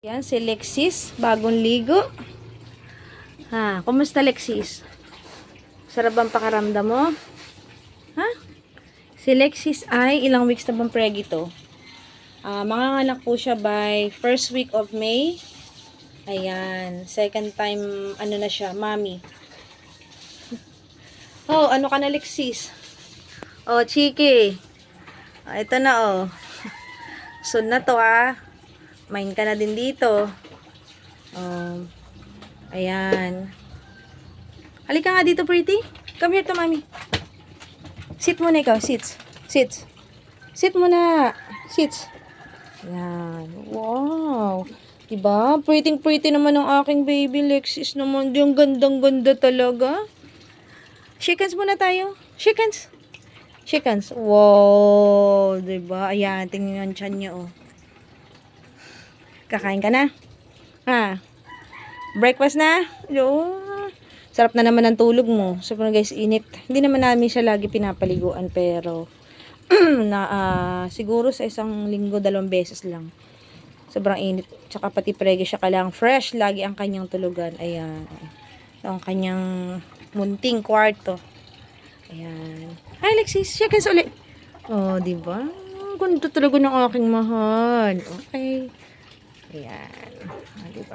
Yan, si Lexis, bagong ligo. Ha, kumusta Lexis? Sarap ang pakaramdam mo? Ha? Si Lexis ay ilang weeks na bang pregito? Manganganak po siya by first week of May. Ayan, second time, ano na siya, mommy. Oh, ano ka na Lexis? Oh, Chiki. Ito na oh. Soon na to Main ka na din dito. Ayan. Halika nga dito, pretty. Come here to mommy. Sit muna ikaw. Sit. Sit. Sit muna. Sit. Ayan. Wow. Diba? Pretty naman ang aking baby Lexis naman. Yung gandang-ganda talaga. Shake hands muna tayo. Shake hands. Shake hands. Wow. Diba? Ayan. Tingnan yung tiyan niya, oh. Kakain ka na? Ha? Breakfast na? Oh, sarap na naman ang tulog mo. So, guys, init. Hindi naman namin siya lagi pinapaliguan, pero siguro sa isang linggo, 2 beses lang. Sobrang init. Tsaka pati prege siya kalang fresh. Lagi ang kanyang tulugan. Ayan. Ang kanyang munting kwarto. Ayan. Hi, Alexis. Shake hands ulit. Oh, diba? Ganda talaga ng aking mahal. Okay. Ayan. Diba?